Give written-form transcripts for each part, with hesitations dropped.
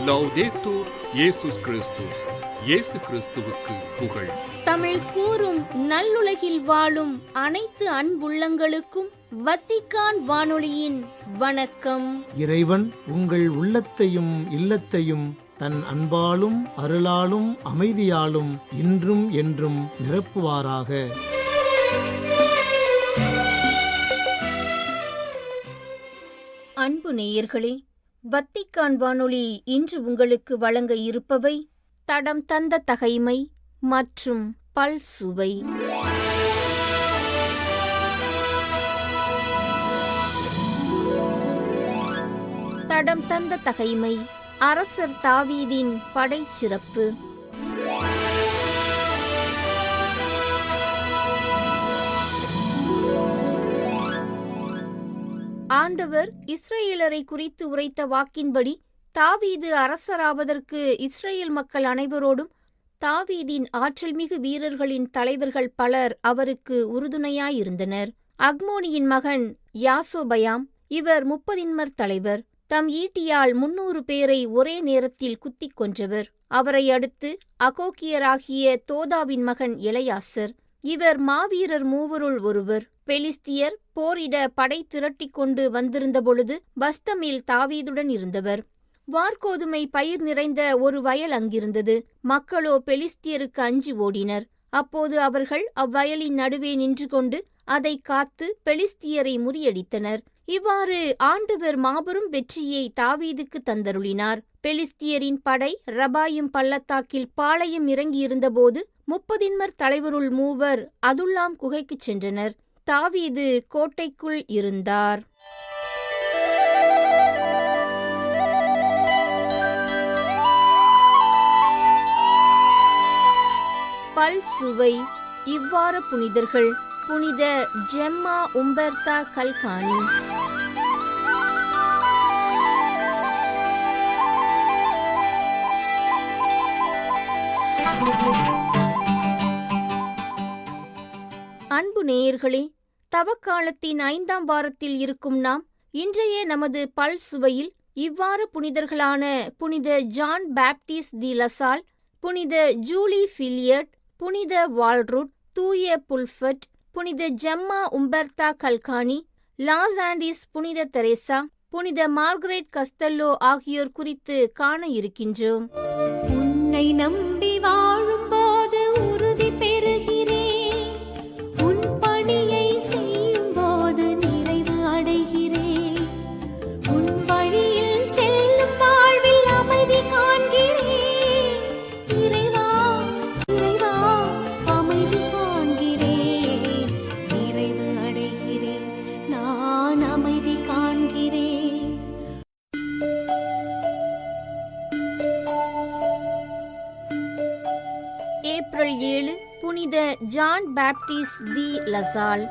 லௌதேத்தூர் இயேசுஸ் கிறிஸ்துஸ். இயேசு கிறிஸ்துவுக்கு புகழ். தமிழ் கூறும் நல்லுலகில் வாழும் அனைத்து அன்புள்ளங்களுக்கும் வத்திக்கான் வானொலியின் வணக்கம். இறைவன் உங்கள் உள்ளத்தையும் இல்லத்தையும் தன் அன்பாலும் அருளாலும் அமைதியாலும் இன்றும் என்றும் நிரப்புவாராக. அன்பு நேயர்களே, வத்திக்கான் வானொலி இன்று உங்களுக்கு வழங்க இருப்பவை தடம் தந்த தகைமை மற்றும் பல்சுவை. தடம் தந்த தகைமை அரசர் தாவீதின் படைச்சிறப்பு. ஆண்டவர் இஸ்ரேலரை குறித்து உரைத்த வாக்கின்படி தாவீது அரசராவதற்கு இஸ்ரேல் மக்கள் அனைவரோடும் தாவீதின் ஆற்றல்மிகு வீரர்களின் தலைவர்கள் பலர் அவருக்கு உறுதுணையாயிருந்தனர். அக்மோனியின் மகன் யாசோபயாம், இவர் 30 தலைவர். தம் ஈட்டியால் 300 பேரை ஒரே நேரத்தில் குத்திக் கொன்றவர். அவரை அடுத்து அகோக்கியராகிய தோதாவின் மகன் எலெயாசர், இவர் மாவீரர் 3 ஒருவர். பெலிஸ்தியர் போரிட படை திரட்டிக் கொண்டு வந்திருந்த பொழுது பஸ்தமில் தாவீதுடன் இருந்தவர். வார்கோதுமை பயிர் நிறைந்த ஒரு வயல் அங்கிருந்தது. மக்களோ பெலிஸ்தியருக்கு அஞ்சி ஓடினர். அப்போது அவர்கள் அவ்வயலின் நடுவே நின்று கொண்டு அதை காத்து பெலிஸ்தியரை முறியடித்தனர். இவ்வாறு ஆண்டவர் மாபெரும் வெற்றியை தாவீதுக்கு தந்தருளினார். பெலிஸ்தியரின் படை ரபாயும் பள்ளத்தாக்கில் பாளையம் இறங்கியிருந்தபோது 30 தலைவருள் 3 அதுல்லாம் குகைக்குச் சென்றனர். தாவீது கோட்டைக்குள் இருந்தார். பல்சுவை. இவ்வாறு புனிதர்கள்: புனித ஜெம்மா உம்பெர்தா கல்கானி, அன்பு நேயர்களே, தவக்காலத்தின் 5ஆம் வாரத்தில் இருக்கும் நாம் இன்றைய நமது பல்சுவையில் இவ்வாறு புனிதர்களான புனித ஜான் பாப்டிஸ்ட் தி லசால், புனித ஜூலி ஃபில்லியட், புனித வால்ருட், தூய புல்ஃபட், புனித ஜெம்மா உம்பெர்தா கல்கானி, லாஸ் ஆண்டிஸ் புனித தெரேசா, புனித மார்கரெட் கஸ்தெல்லோ ஆகியோர் குறித்து காண இருக்கின்றோம். உன்னை நம்பி வாழும்போது உறுதி பெறுகிறேன், உன் பணியை செய்யும் போது நிறைவு அடைகிறேன், உன் வழியில் செல்லும் வாழ்வில் அமைதி காண்கிறேன், இறைவா இறைவா அமைதி காண்கிறேன், நிறைவு அடைகிறேன், நான் அமைதி காண்கிறேன். ஏப்ரல் 7 புனித ஜான் பாப்டிஸ்ட் தி லசால்.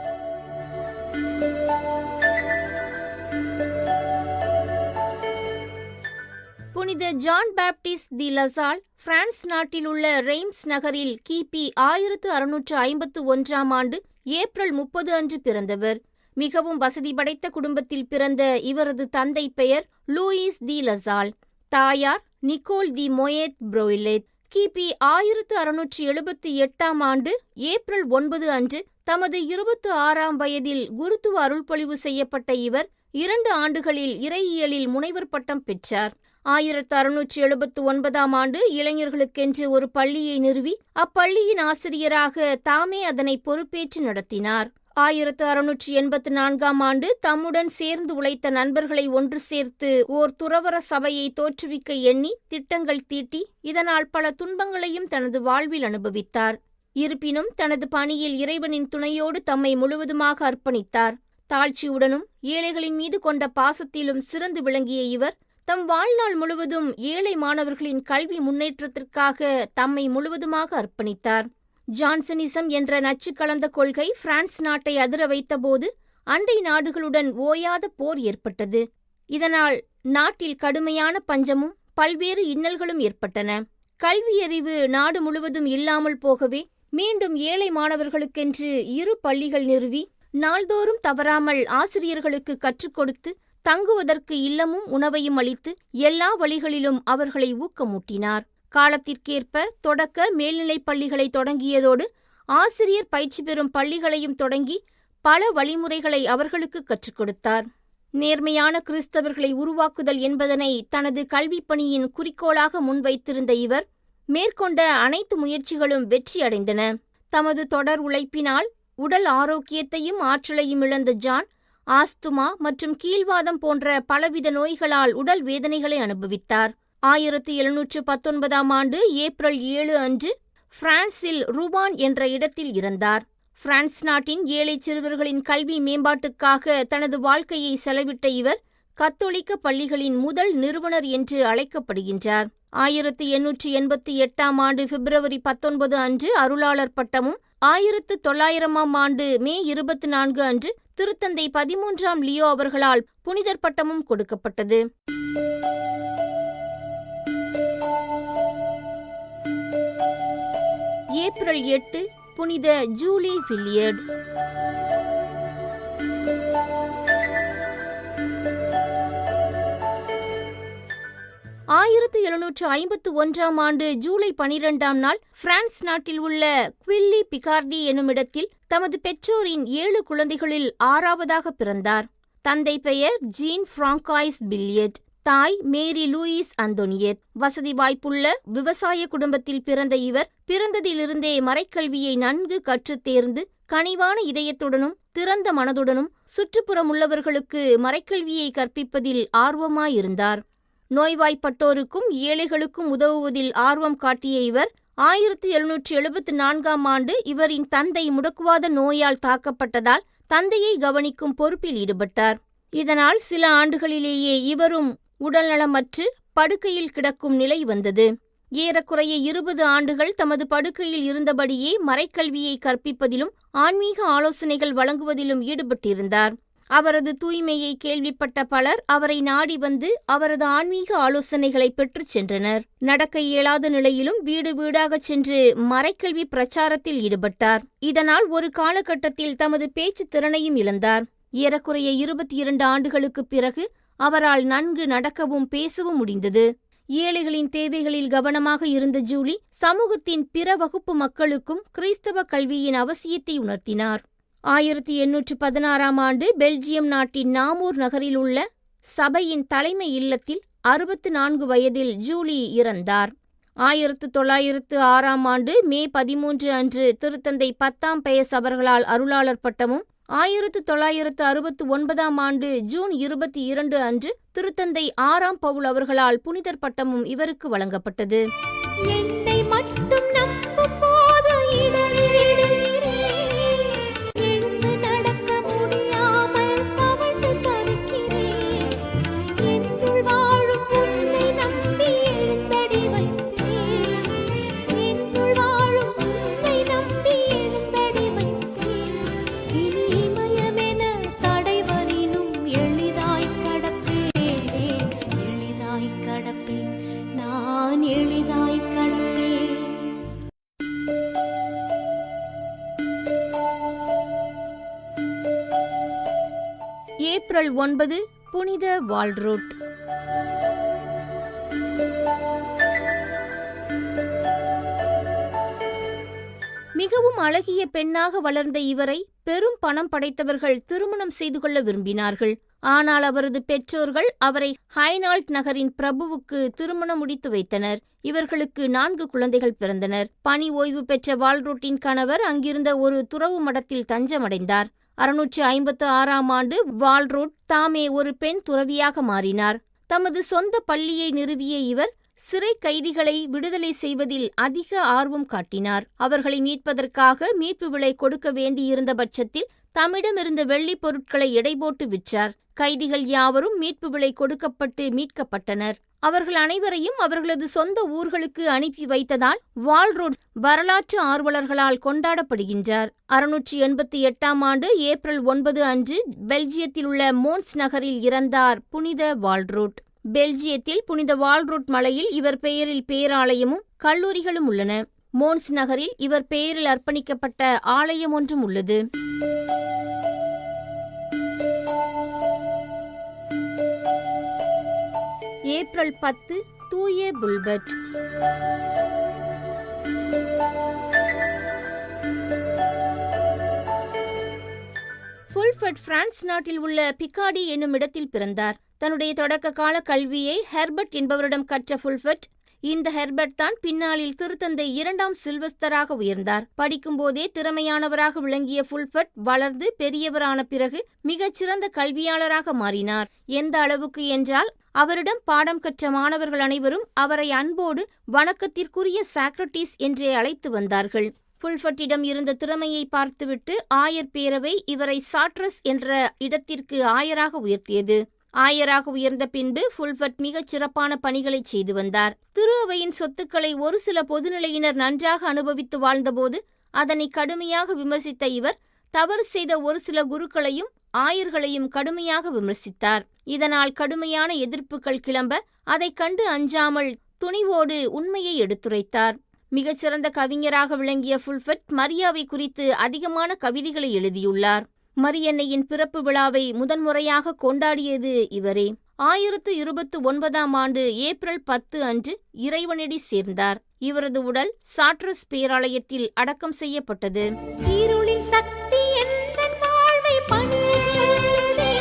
புனித ஜான் பாப்டிஸ்ட் தி லசால் பிரான்ஸ் நாட்டில் உள்ள ரெய்ம்ஸ் நகரில் கிபி 1651ஆம் ஆண்டு ஏப்ரல் 30 அன்று பிறந்தவர். மிகவும் வசதி படைத்த குடும்பத்தில் பிறந்த இவரது தந்தை பெயர் லூயிஸ் தி லசால், தாயார் நிக்கோல் தி மொயேத் ப்ரோயிலெத். கிபி 1678ஆம் ஆண்டு ஏப்ரல் 9 அன்று தமது 26ஆம் வயதில் குருத்துவ அருள்பொழிவு செய்யப்பட்ட இவர் 2 ஆண்டுகளில் இறையியலில் முனைவர் பட்டம் பெற்றார். 1679ஆம் ஆண்டு இளைஞர்களுக்கென்று ஒரு பள்ளியை நிறுவி அப்பள்ளியின் ஆசிரியராக தாமே அதனை பொறுப்பேற்று நடத்தினார். 1684ஆம் ஆண்டு தம்முடன் சேர்ந்து உழைத்த நண்பர்களை ஒன்று சேர்த்து ஓர் துறவற சபையை தோற்றுவிக்க எண்ணி திட்டங்கள் தீட்டி இதனால் பல துன்பங்களையும் தனது வாழ்வில் அனுபவித்தார். இருப்பினும் தனது பணியில் இறைவனின் துணையோடு தம்மை முழுவதுமாக அர்ப்பணித்தார். தாழ்ச்சியுடனும் ஏழைகளின் மீது கொண்ட பாசத்திலும் சிறந்து விளங்கிய இவர் தம் வாழ்நாள் முழுவதும் ஏழை மாணவர்களின் கல்வி முன்னேற்றத்திற்காக தம்மை முழுவதுமாக அர்ப்பணித்தார். ஜான்சனிசம் என்ற நச்சு கலந்த கொள்கை பிரான்ஸ் நாட்டை அதிர வைத்தபோது அண்டை நாடுகளுடன் ஓயாத போர் ஏற்பட்டது. இதனால் நாட்டில் கடுமையான பஞ்சமும் பல்வேறு இன்னல்களும் ஏற்பட்டன. கல்வியறிவு நாடு முழுவதும் இல்லாமல் போகவே மீண்டும் ஏழை மாணவர்களுக்கென்று 2 பள்ளிகள் நிறுவி நாள்தோறும் தவறாமல் ஆசிரியர்களுக்கு கற்றுக் கொடுத்து தங்குவதற்கு இல்லமும் உணவையும் அளித்து எல்லா வழிகளிலும் அவர்களை ஊக்கமூட்டினார். காலத்திற்கேற்ப தொடக்க மேல்நிலைப் பள்ளிகளை தொடங்கியதோடு ஆசிரியர் பயிற்சி பெறும் பள்ளிகளையும் தொடங்கி பல வழிமுறைகளை அவர்களுக்கு கற்றுக் கொடுத்தார். நேர்மையான கிறிஸ்தவர்களை உருவாக்குதல் என்பதனை தனது கல்விப் பணியின் குறிக்கோளாக முன்வைத்திருந்த இவர் மேற்கொண்ட அனைத்து முயற்சிகளும் வெற்றியடைந்தன. தமது தொடர் உழைப்பினால் உடல் ஆரோக்கியத்தையும் ஆற்றலையும் இழந்த ஜான் ஆஸ்துமா மற்றும் கீழ்வாதம் போன்ற பலவித நோய்களால் உடல் வேதனைகளை அனுபவித்தார். 1719 ஏப்ரல் 7 அன்று பிரான்சில் ரூபான் என்ற இடத்தில் இறந்தார். பிரான்ஸ் நாட்டின் ஏழை சிறுவர்களின் கல்வி மேம்பாட்டுக்காக தனது வாழ்க்கையை செலவிட்ட இவர் கத்தோலிக்க பள்ளிகளின் முதல் நிறுவனர் என்று அழைக்கப்படுகின்றார். 1888 பிப்ரவரி 19 அன்று அருளாளர் பட்டமும் 1900 மே 24 அன்று திருத்தந்தை 13ஆம் லியோ அவர்களால் புனிதர் பட்டமும் கொடுக்கப்பட்டது. ஏப்ரல் 8 புனித ஜூலி வில்லியர்ட். ஆயிரத்து 1751 ஜூலை 12 நாள் பிரான்ஸ் நாட்டில் உள்ள குவில்லி பிகார்டி எனுமிடத்தில் தமது பெற்றோரின் 7 குழந்தைகளில் 6வதாக பிறந்தார். தந்தை பெயர் ஜீன் பிராங்காய்ஸ் பில்லியட், தாய் மேரி லூயிஸ் அந்தோனியத். வசதி வாய்ப்புள்ள விவசாய குடும்பத்தில் பிறந்த இவர் பிறந்ததிலிருந்தே மறைக்கல்வியை நன்கு கற்றுத் தேர்ந்து கனிவான இதயத்துடனும் திறந்த மனதுடனும் சுற்றுப்புறம் உள்ளவர்களுக்கு மறைக்கல்வியை கற்பிப்பதில் ஆர்வமாயிருந்தார். நோய்வாய்ப்பட்டோருக்கும் ஏழைகளுக்கும் உதவுவதில் ஆர்வம் காட்டிய இவர் 1774 இவரின் தந்தை முடக்குவாத நோயால் தாக்கப்பட்டதால் தந்தையை கவனிக்கும் பொறுப்பில் ஈடுபட்டார். இதனால் சில ஆண்டுகளிலேயே இவரும் உடல்நலமற்று படுக்கையில் கிடக்கும் நிலை வந்தது. ஏறக்குறைய 20 ஆண்டுகள் தமது படுக்கையில் இருந்தபடியே மறைக்கல்வியை கற்பிப்பதிலும் ஆன்மீக ஆலோசனைகள் வழங்குவதிலும் ஈடுபட்டிருந்தார். அவரது தூய்மையை கேள்விப்பட்ட பலர் அவரை நாடி வந்து அவரது ஆன்மீக ஆலோசனைகளை பெற்றுச் சென்றனர். நடக்க இயலாத நிலையிலும் வீடு வீடாகச் சென்று மறைக்கல்வி பிரச்சாரத்தில் ஈடுபட்டார். இதனால் ஒரு காலகட்டத்தில் தமது பேச்சு திறனையும் இழந்தார். ஏறக்குறைய 22 ஆண்டுகளுக்குப் பிறகு அவரால் நன்கு நடக்கவும் பேசவும் முடிந்தது. ஏழைகளின் தேவைகளில் கவனமாக இருந்த ஜூலி சமூகத்தின் பிற வகுப்பு மக்களுக்கும் கிறிஸ்தவ கல்வியின் அவசியத்தை உணர்த்தினார். 1816 பெல்ஜியம் நாட்டின் நாமூர் நகரில் உள்ள சபையின் தலைமை இல்லத்தில் 64 வயதில் ஜூலி இறந்தார். 1906 மே 13 அன்று திருத்தந்தை 10ஆம் பயஸ் அவர்களால் அருளாளர் பட்டமும் 1969 ஜூன் 22 அன்று திருத்தந்தை 6ஆம் பவுல் அவர்களால் புனிதர் பட்டமும் இவருக்கு வழங்கப்பட்டது. என்னை மட்டும் நம்பும் போது எழுந்து நடக்க முடியாமல் தவழ்ந்து தவிக்கிறேன். என்னுள் வாழும் உன்னை நம்பி எழுந்தடி வைத்தேன். என்னுள் வாழும் உன்னை நம்பி எழுந்தடி வைத்தேன். இனி இமயமென தடைவரினும் எளிதாய் கடப்பேன். எளிதாய் கடப்பேன், நான் எளிதாய் கடப்பேன். ஏப்ரல் 9 புனித வால்ட்ரூட். மிகவும் அழகிய பெண்ணாக வளர்ந்த இவரை பெரும் பணம் படைத்தவர்கள் திருமணம் செய்து கொள்ள விரும்பினார்கள். ஆனால் அவரது பெற்றோர்கள் அவரை ஹைனால்ட் நகரின் பிரபுவுக்கு திருமணம் முடித்து வைத்தனர். இவர்களுக்கு 4 குழந்தைகள் பிறந்தனர். பணி ஓய்வு பெற்ற வால்ட்ரூட்டின் கணவர் அங்கிருந்த ஒரு துறவு மடத்தில் தஞ்சமடைந்தார். 656 வால்ட்ரூட் தாமே ஒரு பெண் துறவியாக மாறினார். தமது சொந்த பள்ளியை நிறுவிய இவர் சிறை கைதிகளை விடுதலை செய்வதில் அதிக ஆர்வம் காட்டினார். அவர்களை மீட்பதற்காக மீட்பு விலை கொடுக்க வேண்டியிருந்த பட்சத்தில் தம்மிடமிருந்த வெள்ளிப் பொருட்களை எடை போட்டு விற்றார். கைதிகள் யாவரும் மீட்பு விலை கொடுக்கப்பட்டு மீட்கப்பட்டனர். அவர்கள் அனைவரையும் அவர்களது சொந்த ஊர்களுக்கு அனுப்பி வைத்ததால் வால்ட்ரூட் வரலாற்று ஆர்வலர்களால் கொண்டாடப்படுகின்றார். 688 ஏப்ரல் 9 அன்று பெல்ஜியத்தில் உள்ள மோன்ஸ் நகரில் இறந்தார் புனித வால்ட்ரூட். பெல்ஜியத்தில் புனித வால்ட்ரூட் மலையில் இவர் பெயரில் பேராலயமும் கல்லூரிகளும் உள்ளன. மோன்ஸ் நகரில் இவர் பெயரில் அர்ப்பணிக்கப்பட்ட ஆலயம் ஒன்றும் உள்ளது. ஏப்ரல் 10 தூய புல்பர்ட். புல்பர்ட் பிரான்ஸ் நாட்டில் உள்ள பிகாடி என்னும் இடத்தில் பிறந்தார். தன்னுடைய தொடக்க கால கல்வியை ஹெர்பர்ட் என்பவரிடம் கற்ற புல்பர்ட், இந்த ஹெர்பர்ட் தான் பின்னாளில் திருத்தந்தை 2ஆம் சில்வஸ்தராக உயர்ந்தார். படிக்கும்போதே திறமையானவராக விளங்கிய புல்பர்ட் வளர்ந்து பெரியவரான பிறகு மிகச்சிறந்த கல்வியாளராக மாறினார். எந்த அளவுக்கு என்றால், அவரிடம் பாடம் கற்ற மாணவர்கள் அனைவரும் அவரை அன்போடு வணக்கத்திற்குரிய சாக்ரட்டிஸ் என்றே அழைத்து வந்தார்கள். புல்பர்ட்டிடம் இருந்த திறமையை பார்த்துவிட்டு ஆயர் பேரவை இவரை சாட்ரஸ் என்ற இடத்திற்கு ஆயராக உயர்த்தியது. ஆயராக உயர்ந்த பின்பு புல்பர்ட் மிகச் சிறப்பான பணிகளை செய்து வந்தார். திரு அவையின் சொத்துக்களை ஒரு சில பொதுநிலையினர் நன்றாக அனுபவித்து வாழ்ந்தபோது அதனை கடுமையாக விமர்சித்த இவர் தவறு செய்த ஒரு சில குருக்களையும் ஆயர்களையும் கடுமையாக விமர்சித்தார். இதனால் கடுமையான எதிர்ப்புகள் கிளம்ப அதைக் கண்டு அஞ்சாமல் துணிவோடு உண்மையை எடுத்துரைத்தார். மிகச்சிறந்த கவிஞராக விளங்கிய புல்பர்ட் மரியாவை குறித்து அதிகமான கவிதைகளை எழுதியுள்ளார். மரியன்னையின் பிறப்பு விழாவை முதன்முறையாக கொண்டாடியது இவரே. 1029ஆம் ஆண்டு ஏப்ரல் 10 அன்று இறைவனடி சேர்ந்தார். இவரது உடல் சாட்ரஸ் பேராலயத்தில் அடக்கம் செய்யப்பட்டது. இருளின் சக்தி எந்தன் வாழ்வை பணியச் சொல்லுதே.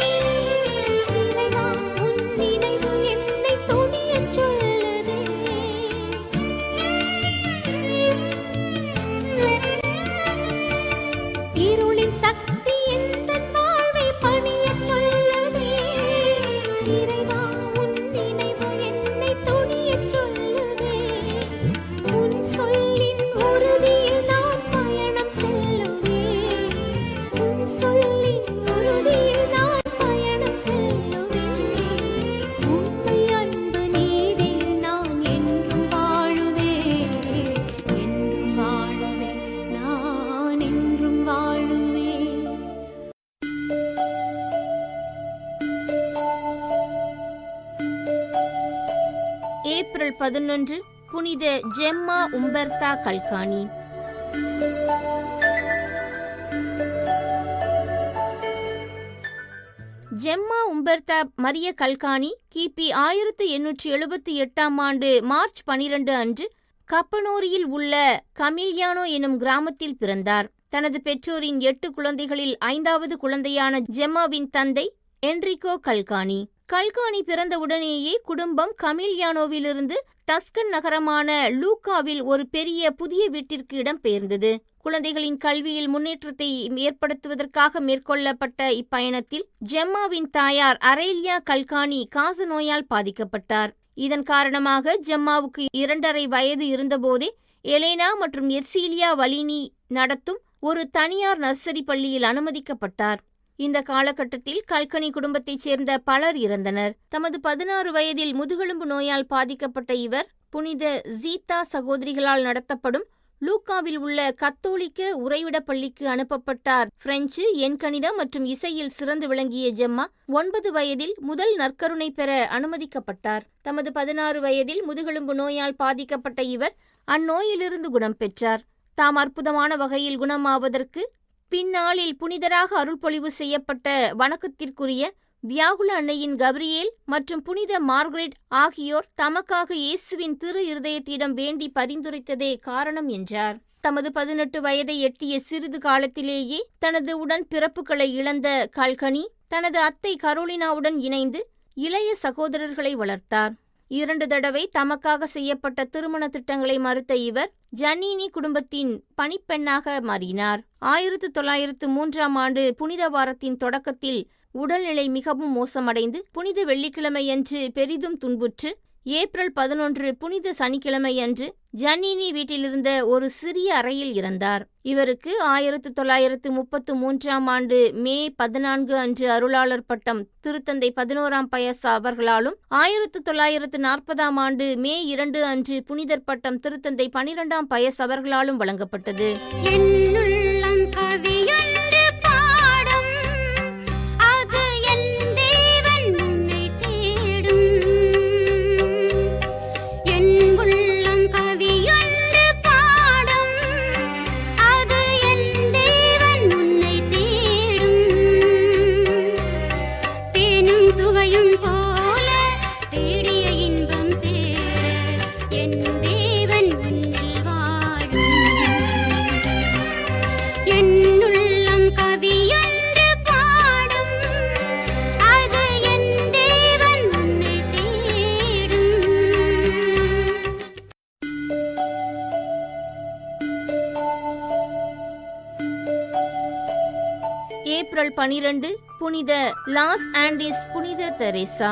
இறைவா, உன் நினைவு என்னை துணியச் சொல்லுதே. இருளின் சக்தி எந்தன் வாழ்வை பணியச் சொல்லுதே. இறைவா, உன் நினைவு என்னை துணியச் சொல்லுதே. உன் சொல்லின் உறுதியில் நான் பயணம் செல்லுவேன். உன் சொல்லின் உறுதியில் நான் பயணம் செல்லுவேன். உம்மை அன்பு நீதியில் நான் என்றும் வாழுவேன். என்றும் வாழுவேன், நான் என்றும் வாழுவேன். ஏப்ரல் 11 புனித ஜெம்மா உம்பர்தா கல்கானி. ஜெம்மா உம்பர்தா மரிய கல்கானி கிபி 1878ஆம் ஆண்டு மார்ச் 12 அன்று கப்பனோரியில் உள்ள கமில்யானோ எனும் கிராமத்தில் பிறந்தார். தனது பெற்றோரின் 8 குழந்தைகளில் 5வது குழந்தையான ஜெம்மாவின் தந்தை என்ரிகோ கல்கானி. கல்கானி பிறந்தவுடனேயே குடும்பம் கமில்யானோவிலிருந்து டஸ்கன் நகரமான லூக்காவில் ஒரு பெரிய புதிய வீட்டிற்கு இடம்பெயர்ந்தது. குழந்தைகளின் கல்வியில் முன்னேற்றத்தை ஏற்படுத்துவதற்காக மேற்கொள்ளப்பட்ட இப்பயணத்தில் ஜெம்மாவின் தாயார் அரேலியா கல்கானி காச நோயால் பாதிக்கப்பட்டார். இதன் காரணமாக ஜெம்மாவுக்கு 2½ வயது இருந்தபோதே எலேனா மற்றும் எர்சீலியா வலினி நடத்தும் ஒரு தனியார் நர்சரி பள்ளியில் அனுமதிக்கப்பட்டார். இந்த காலகட்டத்தில் கல்கனி குடும்பத்தைச் சேர்ந்த பலர் இறந்தனர். தமது 16 வயதில் முதுகெலும்பு நோயால் பாதிக்கப்பட்ட இவர் புனித ஜீத்தா சகோதரிகளால் நடத்தப்படும் லூக்காவில் உள்ள கத்தோலிக்க உறைவிட பள்ளிக்கு அனுப்பப்பட்டார். பிரெஞ்சு, எண்கணிதம் மற்றும் இசையில் சிறந்து விளங்கிய ஜெம்மா 9 வயதில் முதல் நற்கருணை பெற அனுமதிக்கப்பட்டார். தமது 16 வயதில் முதுகெலும்பு நோயால் பாதிக்கப்பட்ட இவர் அந்நோயிலிருந்து குணம் பெற்றார். தாம் அற்புதமான வகையில் குணமாவதற்கு பின்னாளில் புனிதராக அருள்பொழிவு செய்யப்பட்ட வணக்கத்திற்குரிய வியாகுல அன்னையின் கப்ரியேல் மற்றும் புனித மார்கரெட் ஆகியோர் தமக்காக இயேசுவின் திரு இருதயத்திடம் வேண்டி பரிந்துரைத்ததே காரணம் என்றார். தமது 18 வயதை எட்டிய சிறிது காலத்திலேயே தனது உடன் பிறப்புகளை இழந்த கல்கனி தனது அத்தை கரோலினாவுடன் இணைந்து இளைய சகோதரர்களை வளர்த்தார். 2 தடவை தமக்காக செய்யப்பட்ட திருமண திட்டங்களை மறுத்த இவர் ஜன்னீனி குடும்பத்தின் பணிப்பெண்ணாக மாறினார். 1903ஆம் ஆண்டு புனித வாரத்தின் தொடக்கத்தில் உடல்நிலை மிகவும் மோசமடைந்து புனித வெள்ளிக்கிழமையன்று பெரிதும் துன்புற்று ஏப்ரல் 11 புனித சனிக்கிழமையன்று ஜன்னீனி வீட்டிலிருந்த ஒரு சிறிய அறையில் இறந்தார். இவருக்கு 1933ஆம் ஆண்டு மே 14 அன்று அருளாளர் பட்டம் திருத்தந்தை 11ஆம் பயஸ் அவர்களாலும் 1940ஆம் ஆண்டு மே 2 அன்று புனிதர் பட்டம் திருத்தந்தை 12ஆம் பயஸ் அவர்களாலும் வழங்கப்பட்டது. 12 புனித லாஸ் ஆண்டிஸ் புனித தெரேசா.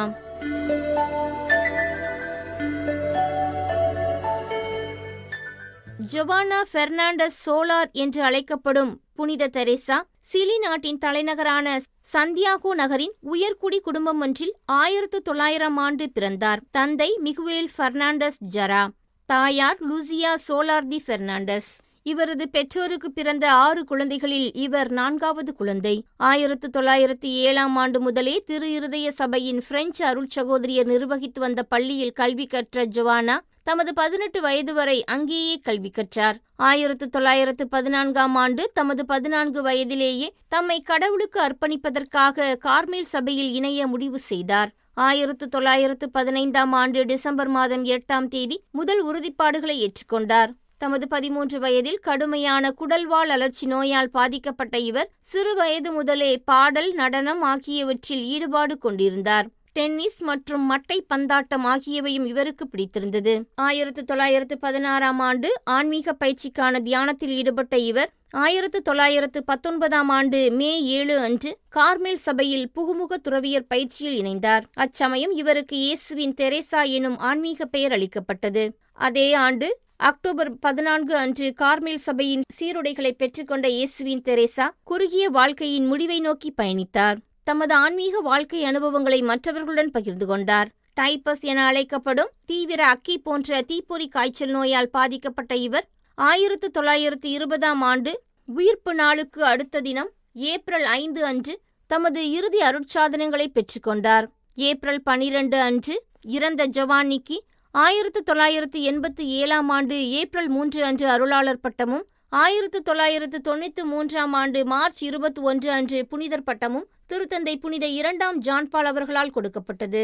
ஜொவானா பெர்னாண்டஸ் சோலார் என்று அழைக்கப்படும் புனித தெரேசா சிலி நாட்டின் தலைநகரான சந்தியாகோ நகரின் உயர்குடி குடும்பம் ஒன்றில் 1900 ஆண்டு பிறந்தார். தந்தை மிகுவேல் பெர்னாண்டஸ் ஜரா, தாயார் லூசியா சோலார் தி பெர்னாண்டஸ். இவரது பெற்றோருக்கு பிறந்த 6 குழந்தைகளில் இவர் 4வது குழந்தை. 1907 ஆண்டு முதலே திரு இருதய சபையின் பிரெஞ்சு அருள் சகோதரியர் நிர்வகித்து வந்த பள்ளியில் கல்வி கற்ற ஜொவானா தமது 18 வயது வரை அங்கேயே கல்வி கற்றார். 1914 ஆண்டு தமது 14 வயதிலேயே தம்மை கடவுளுக்கு அர்ப்பணிப்பதற்காக கார்மேல் சபையில் இணைய முடிவு செய்தார். 1915 ஆண்டு டிசம்பர் மாதம் 8ஆம் தேதி முதல் உறுதிப்பாடுகளை ஏற்றுக்கொண்டார். தமது 13 வயதில் கடுமையான குடல்வால் அழற்சி நோயால் பாதிக்கப்பட்ட இவர் சிறு வயது முதலே பாடல், நடனம் ஆகியவற்றில் ஈடுபாடு கொண்டிருந்தார். டென்னிஸ் மற்றும் மட்டை பந்தாட்டம் ஆகியவையும் இவருக்கு பிடித்திருந்தது. 1916 ஆண்டு ஆன்மீக பயிற்சிக்கான தியானத்தில் ஈடுபட்ட இவர் 1919 ஆண்டு மே 7 அன்று கார்மேல் சபையில் புகுமுக துறவியர் பயிற்சியில் இணைந்தார். அச்சமயம் இவருக்கு இயேசுவின் தெரேசா எனும் ஆன்மீக பெயர் அளிக்கப்பட்டது. அதே ஆண்டு அக்டோபர் 14 அன்று கார்மேல் சபையின் சீருடைகளை பெற்றுக்கொண்ட இயேசுவின் தெரேசா குறுகிய வாழ்க்கையின் முடிவை நோக்கி பயணித்தார். தமது ஆன்மீக வாழ்க்கை அனுபவங்களை மற்றவர்களுடன் பகிர்ந்து கொண்டார். டைப்பஸ் என அழைக்கப்படும் தீவிர அக்கி போன்ற தீப்பொறி காய்ச்சல் நோயால் பாதிக்கப்பட்ட இவர் 1920 ஆண்டு உயிர்ப்பு நாளுக்கு அடுத்த தினம் ஏப்ரல் 5 அன்று தமது இறுதி அருட்சாதனங்களை பெற்றுக்கொண்டார். ஏப்ரல் 12 அன்று இறந்த ஜொவானிக்கு 1987 ஆண்டு ஏப்ரல் 3 அன்று அருளாளர் பட்டமும் 1993 ஆண்டு மார்ச் 21 அன்று புனிதர் பட்டமும் திருத்தந்தை புனித 2ஆம் ஜான் பால் அவர்களால் கொடுக்கப்பட்டது.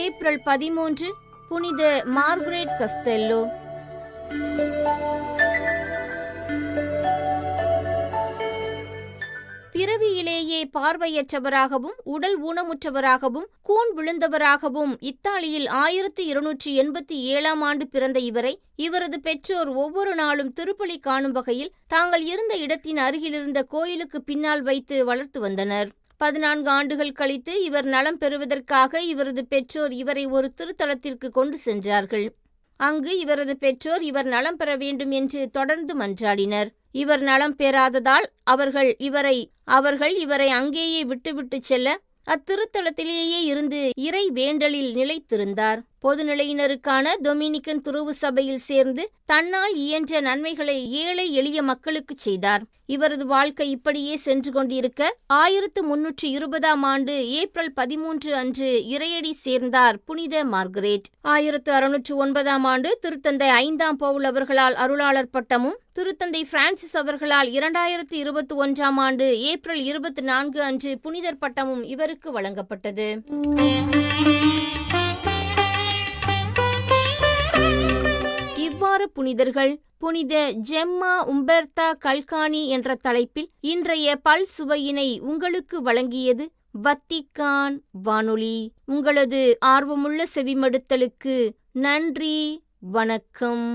ஏப்ரல் 13 புனித மார்கரெட் கஸ்தெல்லோ. பிறவியிலேயே பார்வையற்றவராகவும் உடல் ஊனமுற்றவராகவும் கூன் விழுந்தவராகவும் இத்தாலியில் 1287 ஆண்டு பிறந்த இவரை இவரது பெற்றோர் ஒவ்வொரு நாளும் திருப்பலி காணும் வகையில் தாங்கள் இருந்த இடத்தின் அருகிலிருந்த கோயிலுக்கு பின்னால் வைத்து வளர்த்து வந்தனர். 14 ஆண்டுகள் கழித்து இவர் நலம் பெறுவதற்காக இவரது பெற்றோர் இவரை ஒரு திருத்தலத்திற்கு கொண்டு சென்றார்கள். அங்கு இவரது பெற்றோர் இவர் நலம் பெற வேண்டும் என்று தொடர்ந்து மன்றாடினர். இவர் நலம் பெறாததால் அவர்கள் இவரை அங்கேயே விட்டுவிட்டு செல்ல அத்திருத்தலத்திலேயே இருந்து இறை வேண்டலில் நிலைத்திருந்தார். பொதுநிலையினருக்கான டொமினிக்கன் துறவு சபையில் சேர்ந்து தன்னால் இயன்ற நன்மைகளை ஏழை எளிய மக்களுக்கு செய்தார். இவரது வாழ்க்கை இப்படியே சென்று கொண்டிருக்க 1320 ஆண்டு ஏப்ரல் 13 அன்று இறையடி சேர்ந்தார் புனித மார்கரெட். 1609 ஆண்டு திருத்தந்தை 5ஆம் பவுல் அவர்களால் அருளாளர் பட்டமும் திருத்தந்தை பிரான்சிஸ் அவர்களால் 2021 ஆண்டு ஏப்ரல் 24 அன்று புனிதர் பட்டமும் இவருக்கு வழங்கப்பட்டது. இவ்வாறு புனிதர்கள் புனித ஜெம்மா உம்பெர்தா கல்கானி என்ற தலைப்பில் இன்றைய பல் சுவையினை உங்களுக்கு வழங்கியது வத்திக்கான் வானொலி. உங்களது ஆர்வமுள்ள செவிமடுத்தலுக்கு நன்றி. வணக்கம்.